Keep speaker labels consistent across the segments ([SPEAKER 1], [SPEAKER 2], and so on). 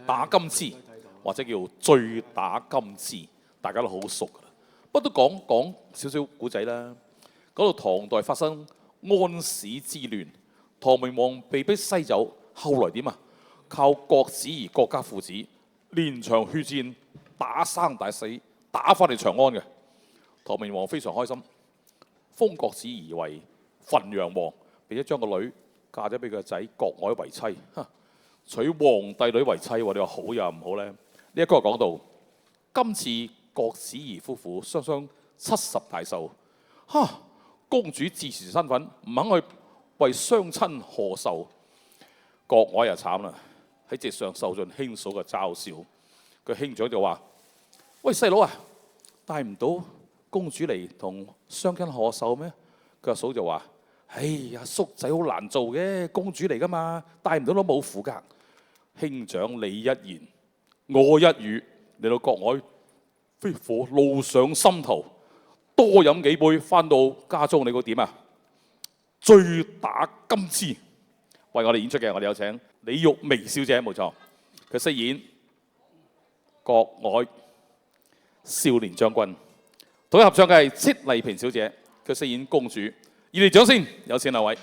[SPEAKER 1] 打金枝，或者叫醉打金枝，大家都好熟噶啦。不過都講少少古仔啦。嗰度唐代發生安史之亂，唐明皇被逼西走，後來點啊？靠郭子儀郭家父子連場血戰，打生打死，打翻嚟長安嘅。唐明皇非常開心，封郭子儀為汾陽王，並且將個女嫁咗俾佢個仔郭愷為妻。娶皇帝女為妻喎，你話好又唔好呢？呢一個講到今次郭子儀夫婦雙雙70大壽，公主自持身份唔肯去為雙親賀壽，郭愷又慘啦，喺席上受盡兄嫂嘅嘲笑。佢兄長就話：喂，細佬啊，帶唔到公主嚟同雙親賀壽咩？佢阿嫂就話：哎呀，叔仔好難做嘅，公主嚟噶嘛，帶唔到都冇符㗎。兄長你一言我一語，令到郭愷飛火怒上心頭，多飲幾杯，翻到家中你估點啊？醉打金枝。為我哋演出嘅，我哋有請李玉薇小姐，冇錯，佢飾演郭愷少年將軍。同佢合唱嘅係戚麗萍小姐，佢飾演公主。熱烈掌聲，有請兩位。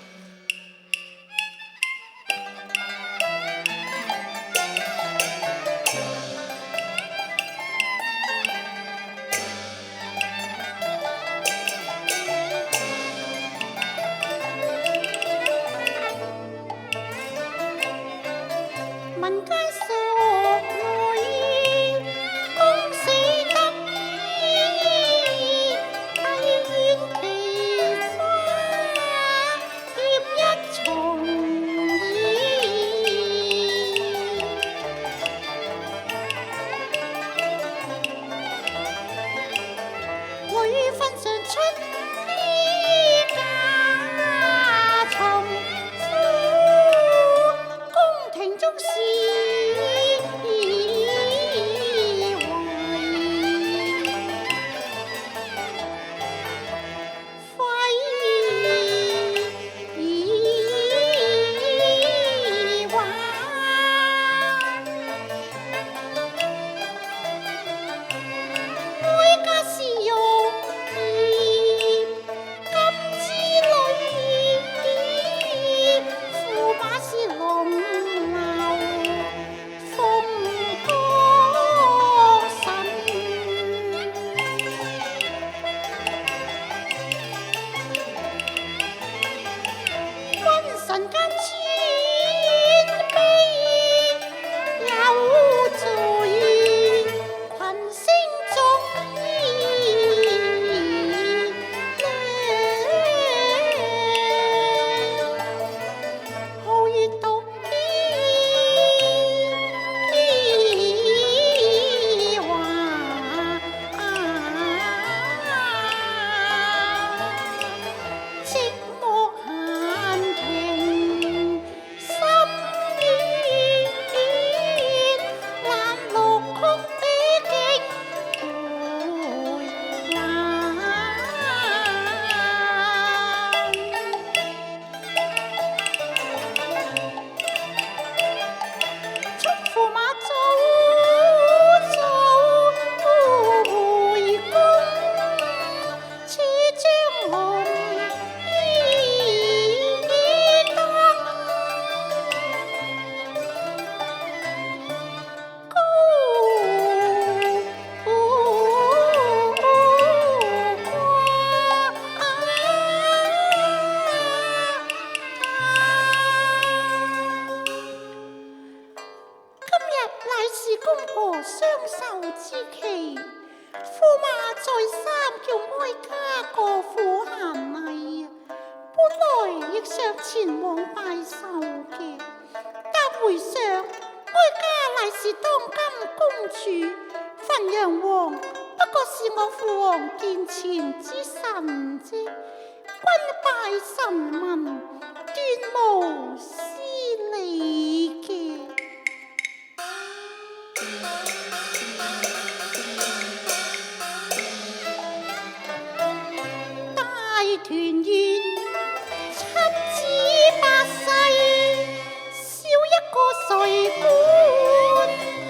[SPEAKER 2] 少一個誰管？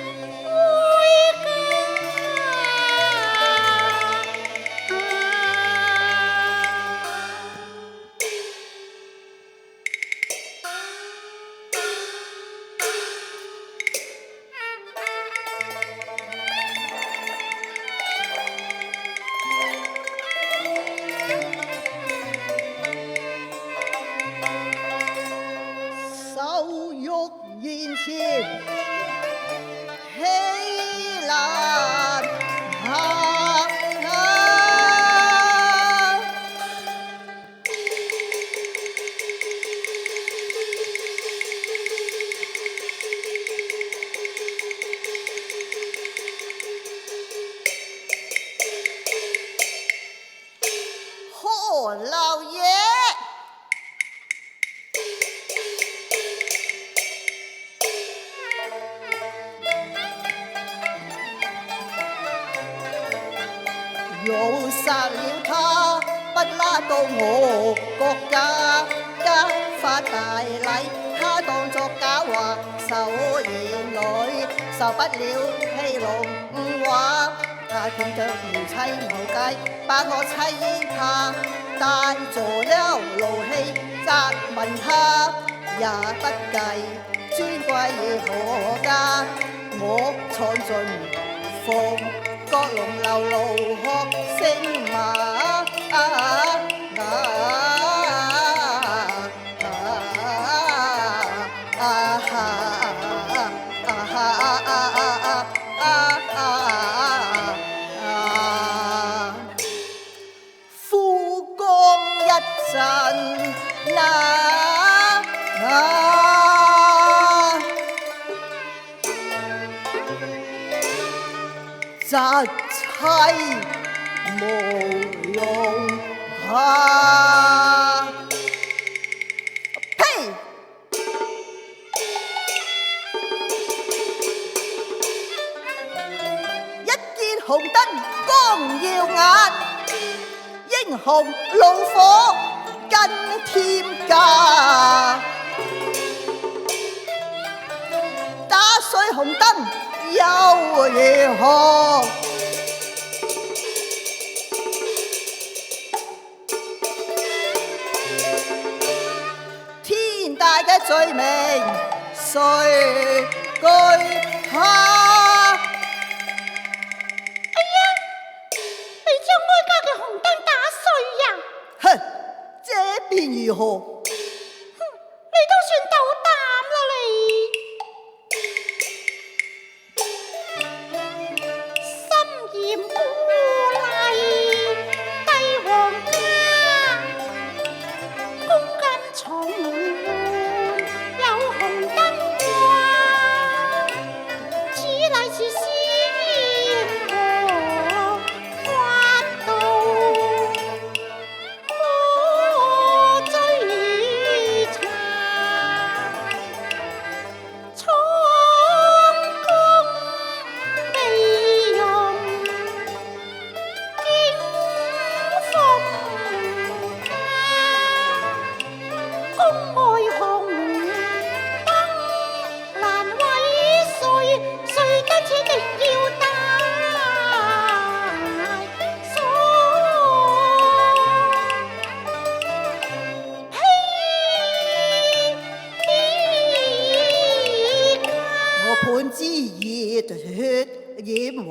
[SPEAKER 2] 又殺了他，不拉到我國家，加發大禮，他當作假話，受言裏受不了戲弄話，聽着如妻無計，把我妻他帶坐了怒氣，責問他也不計，尊貴何家？我闖進鳳閣龍流露學聲馬。夫光一陣責妻無用怕。呸！一見紅燈光耀眼，英雄怒火跟添加，打碎紅燈又如何？天大嘅罪名誰懼怕？
[SPEAKER 3] 哎呀，你將哀家嘅紅燈打碎呀！
[SPEAKER 2] 哼，這便如何？
[SPEAKER 3] 你都算鬥膽啦你！心嚴孤厲帝皇家，公斤重有紅燈掛，此禮是先河法度，可追查，充公利用，經風家，公愛紅燈難為誰，誰得此定要大鎖。
[SPEAKER 2] 我判之熱血染黃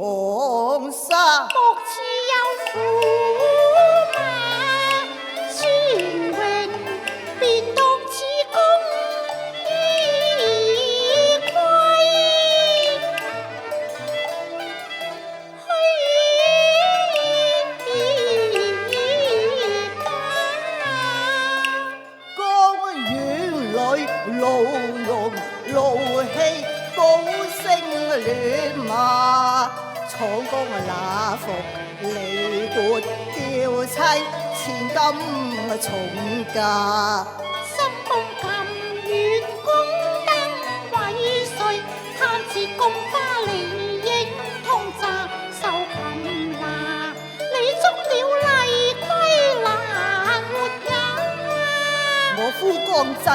[SPEAKER 2] 沙，
[SPEAKER 3] 莫似有駙馬，尊榮便當此公義歸。
[SPEAKER 2] 江園裏怒容怒氣，高聲亂罵，闖江那服離奪嬌妻，千金重價。
[SPEAKER 3] 心公咁遠公燈為誰？貪自共花利益通詐受擒拿，你捉了麗歸難活也。
[SPEAKER 2] 我夫光振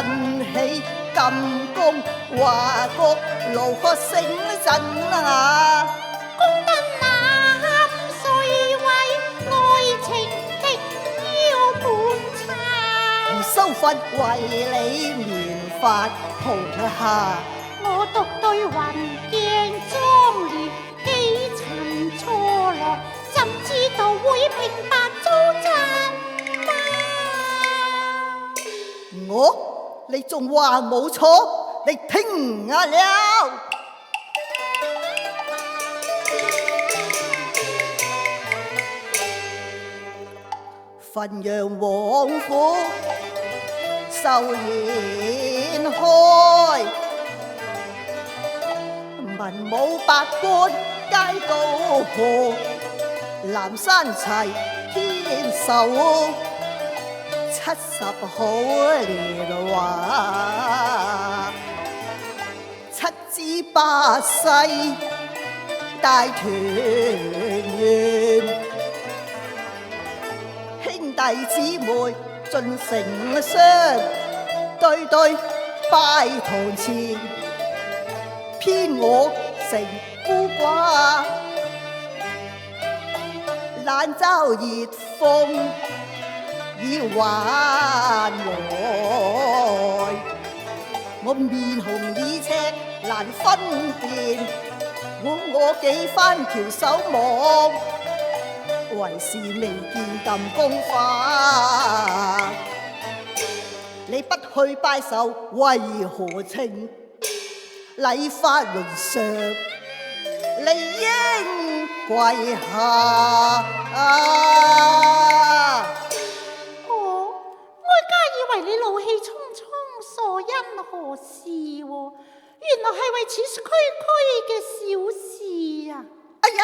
[SPEAKER 2] 起金宮華國，怒喝聲震啊！
[SPEAKER 3] 公燈那誰為愛情的腰盤叉？
[SPEAKER 2] 收分為你棉髮紅霞，
[SPEAKER 3] 我獨對雲鏡妝奁，幾層錯落，怎知道會平白遭責罵？
[SPEAKER 2] 你仲話冇錯？你聽啊了！汾陽王府壽筵開，文武百官皆到賀，南山齊天壽，70好年華，7至8世大團圓。弟姊妹盡成雙，對對拜堂前，偏我成孤寡。蘭州熱風已還來，我面紅耳赤難分辨，我幾番翹首望，為是未見金公花。你不去拜壽為何情？禮法倫常，理應跪下。
[SPEAKER 3] 我家以為你怒氣沖沖，傻因何事喎？原來係為此區區嘅小事啊！
[SPEAKER 2] 哎呀，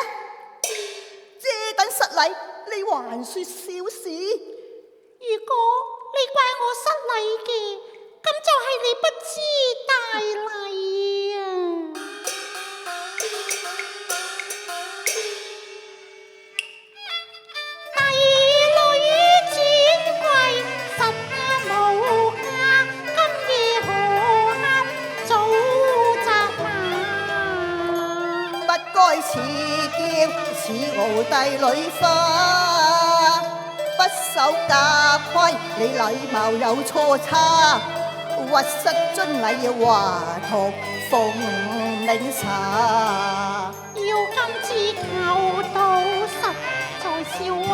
[SPEAKER 2] 借緊失禮，你還說小事？
[SPEAKER 3] 如果你怪我失禮嘅，咁就係你不知大禮啊！帝女尊貴實無價，今夜何堪早責罵？
[SPEAKER 2] 不該似嬌似傲帝女花，不守家規，你禮貌有錯差，屈膝遵禮華佗奉茗茶。
[SPEAKER 3] 要今次求到實在笑話。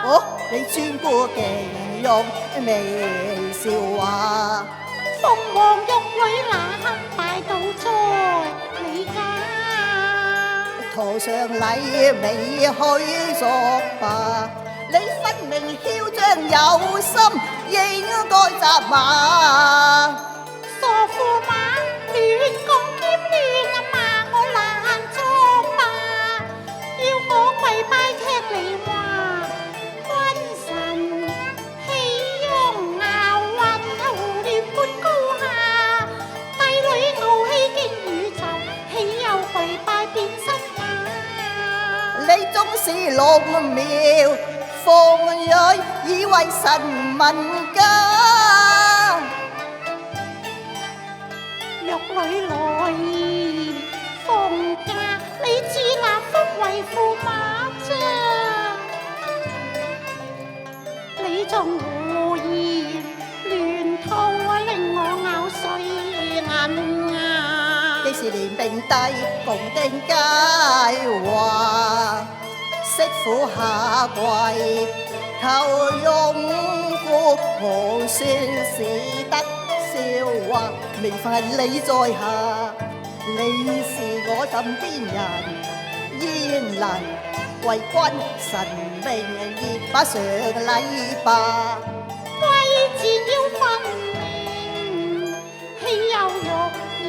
[SPEAKER 2] 哦，你專顧形容微笑話，
[SPEAKER 3] 鳳凰玉女那刻拜倒在你家，
[SPEAKER 2] 堂上禮未許作罷，你分明囂張有心，應該責罵。
[SPEAKER 3] 傻駙馬亂講兼亂罵我難作罷，要我跪拜聽你話，君臣豈容咬混胡亂判高下？帝女傲氣驚宇宙，豈有跪拜變身馬？
[SPEAKER 2] 你終是龍苗鳳蕊，以為神民家。
[SPEAKER 3] 玉女來奉駕，你自立福為駙馬啫。你仲胡言亂套，令我咬碎銀牙。
[SPEAKER 2] 既是連並帝共定佳話，媳婦下跪求擁護，我算是得笑話。名分係你在下，你是我枕邊人，焉能為君臣名義把上禮罷？
[SPEAKER 3] 貴賤要分明，豈有玉葉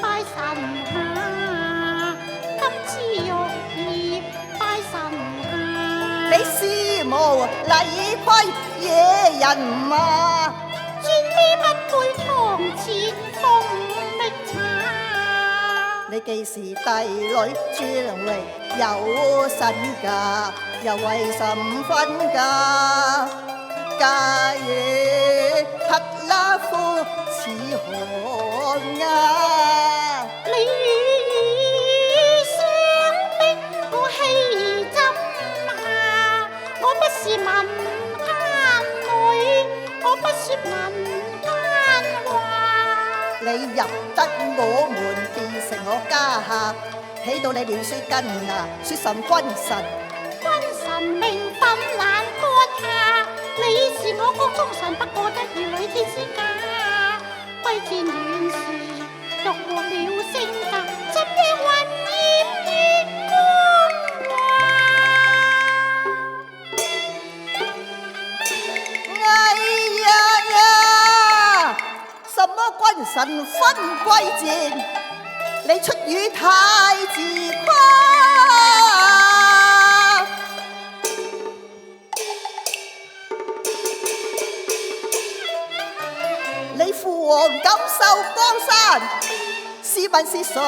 [SPEAKER 3] 拜神下？今次玉葉拜神下，
[SPEAKER 2] 你肆無禮規惹人罵。
[SPEAKER 3] 尊卑不配堂前奉茗茶。
[SPEAKER 2] 你既是帝女，尊榮有身價，又為甚分家？假如匹拉夫似何呀？
[SPEAKER 3] 你語相逼，我氣怎下？我不是民間女，我不說民間話。
[SPEAKER 2] 你入得我門，變成我家客，起到你亂說根啊，說甚君臣？
[SPEAKER 3] 君臣名分難割下，你是我國中神，不過得兒女天仙家。貴賤亂事，欲和了性格，怎樣混染月光華？
[SPEAKER 2] 哎呀，什麼君臣分貴賤，你出語太自誇。你父王感受江山，試問是誰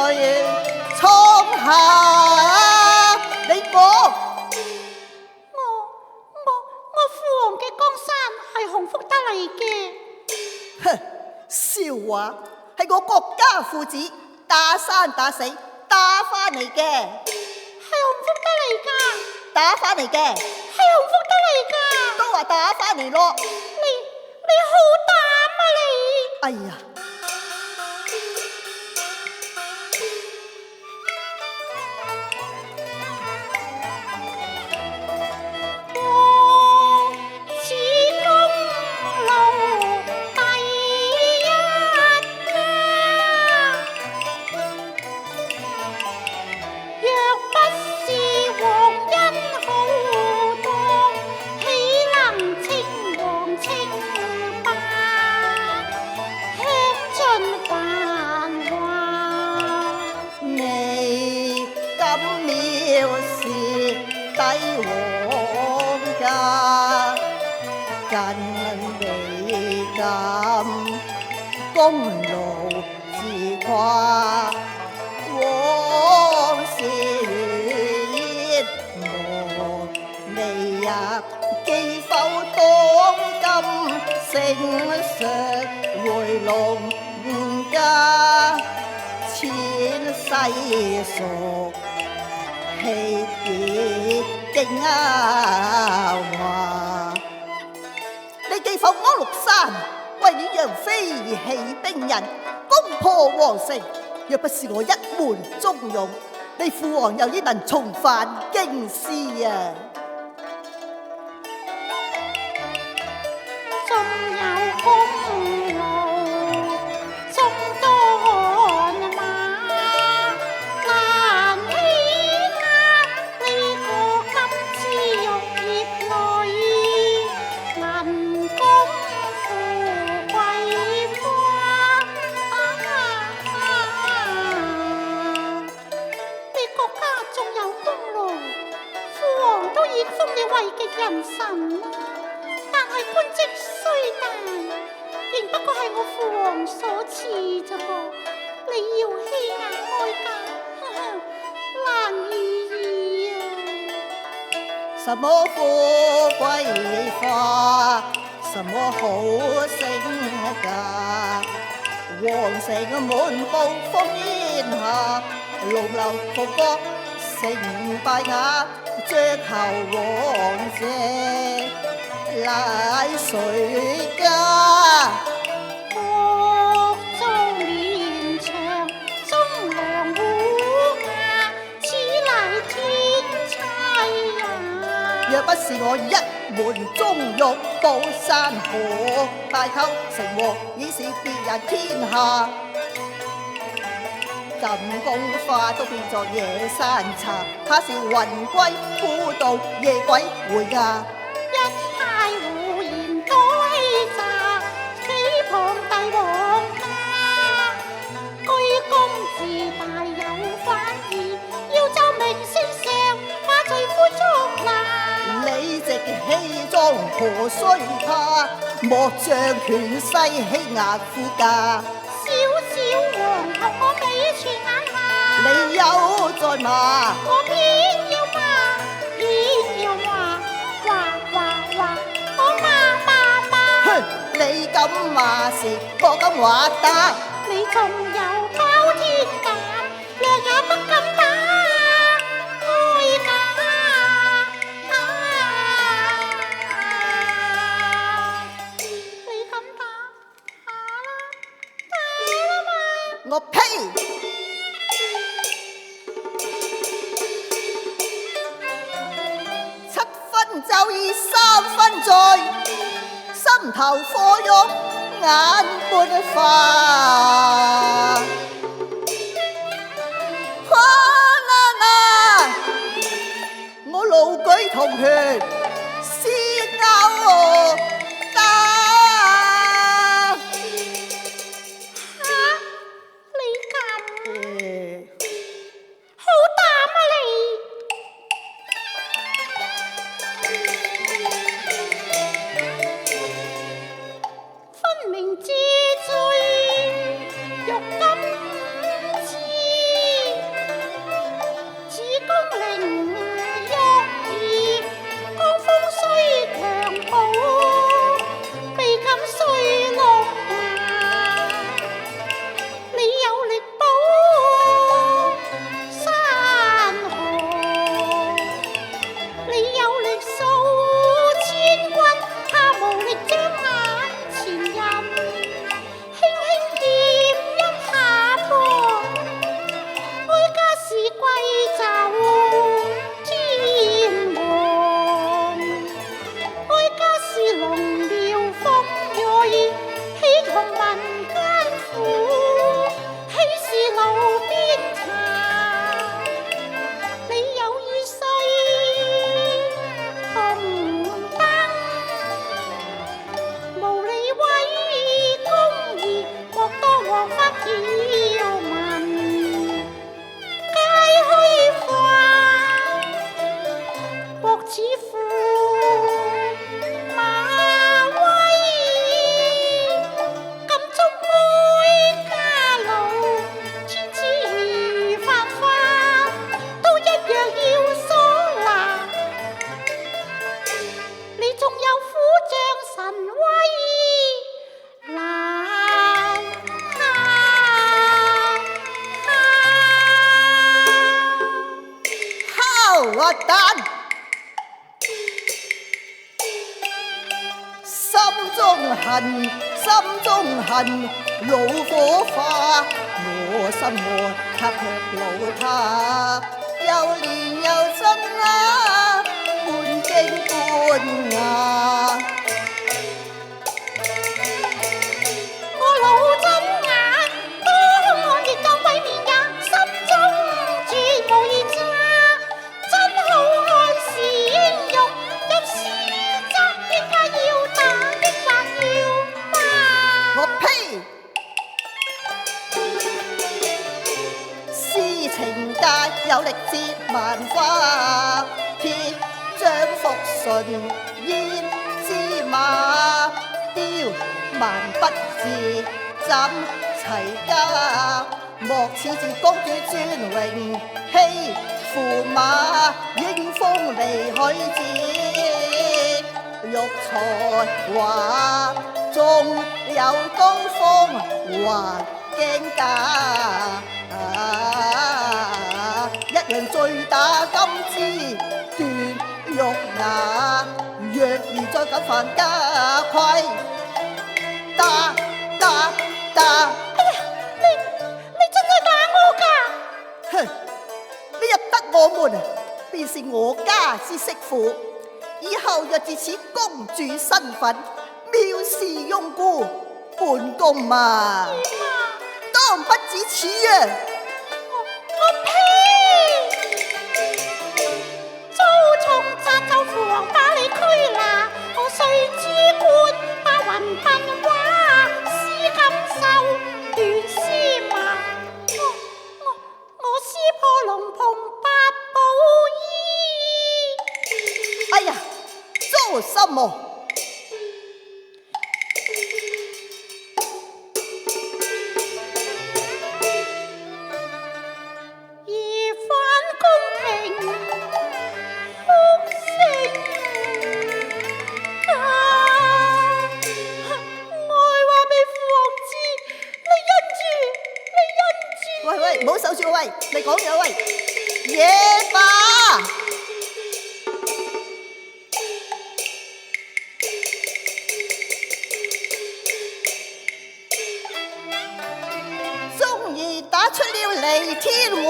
[SPEAKER 2] 創下？你講
[SPEAKER 3] 我父
[SPEAKER 2] 笑話，係我國家父子打生打死打翻嚟嘅，
[SPEAKER 3] 係洪福得嚟㗎，
[SPEAKER 2] 打翻嚟嘅，
[SPEAKER 3] 係洪福得嚟㗎。
[SPEAKER 2] 都話打翻嚟咯。
[SPEAKER 3] 你好膽啊你！
[SPEAKER 2] 哎呀！帝王家近未敢功勞自誇，往事如煙無味呀，記否當今盛世回龍家，千世熟氣節經話，你記否安祿山為了讓妃起兵人攻破皇城？若不是我一門忠勇，你父王又焉能重返京師啊？
[SPEAKER 3] 仲有功勞，仲多馬難欺壓，呢個金枝玉葉裏，能共富貴花。你國家仲有功勞，父王都已封你為極人臣啦。但係官職雖大，仍不過係我父王所賜咋噃。你要欺壓哀家，難以啊！
[SPEAKER 2] 什麼富貴花，什麼好升價？皇城滿布烽煙下，龍樓鳳閣成敗瓦，最後王者乃誰家？
[SPEAKER 3] 國祚綿長，忠良護駕，此乃天差呀！
[SPEAKER 2] 若不是我一門忠勇，保山河大寇成王，已是別人天下。朕宮花都變作野山茶，他是雲歸孤島，夜鬼回家。
[SPEAKER 3] 一派胡言多欺詐，誹謗帝王家，居功自大有反義，要奏明聖上，把罪悔足拿。
[SPEAKER 2] 理直氣壯何須怕？莫將權勢欺壓夫家。
[SPEAKER 3] 小小皇后我未傳眼下，
[SPEAKER 2] 你有在罵？
[SPEAKER 3] 我偏要罵，偏要話，我罵。
[SPEAKER 2] 哼！你敢罵時，我敢話打。
[SPEAKER 3] 你仲有包天膽，若也不敢打哀家。你敢打？打啦嘛！
[SPEAKER 2] 我呸！七分就義三分罪，心頭火湧眼半花。我勞舉銅權，先勾打。
[SPEAKER 3] 你敢？
[SPEAKER 2] 誒
[SPEAKER 3] 好膽啊你！分明知罪，欲金枝，此公陵玉葉，公
[SPEAKER 2] 核彈，心中恨，心中恨，老火花，我心愛，他卻老他，又憐又憎啊，半驚半訝。
[SPEAKER 3] 我老睜眼，當我亦當鬼面也，心中絕無二詐。真好看是英雄，有私責應該要打，抑或要罵？
[SPEAKER 2] 我呸！詩情界有力接萬花，鐵將復順胭脂馬，雕萬不是怎齊家？莫似是公主尊榮欺駙馬，應風離許節，玉才華中有東風還驚假。一樣醉打金枝斷玉牙，若然再敢犯家規，打！
[SPEAKER 3] 你真係打我㗎？
[SPEAKER 2] 哼！你入得我門，便是我家之媳婦。以後若自此公主身份，藐視庸姑，本宮嘛，當不止此啊！
[SPEAKER 3] 我呸！遭重責就父王把你拘拿，我雖諸官把雲笨話，施金獸斷絲麻。我撕破龍袍八寶衣。
[SPEAKER 2] 哎呀，做什麼？
[SPEAKER 3] 疑犯公平福星啊！我話俾父王知，你忍住。
[SPEAKER 2] 喂，唔好守住喂，你講嘢喂，野吧！終於打出了離天禍。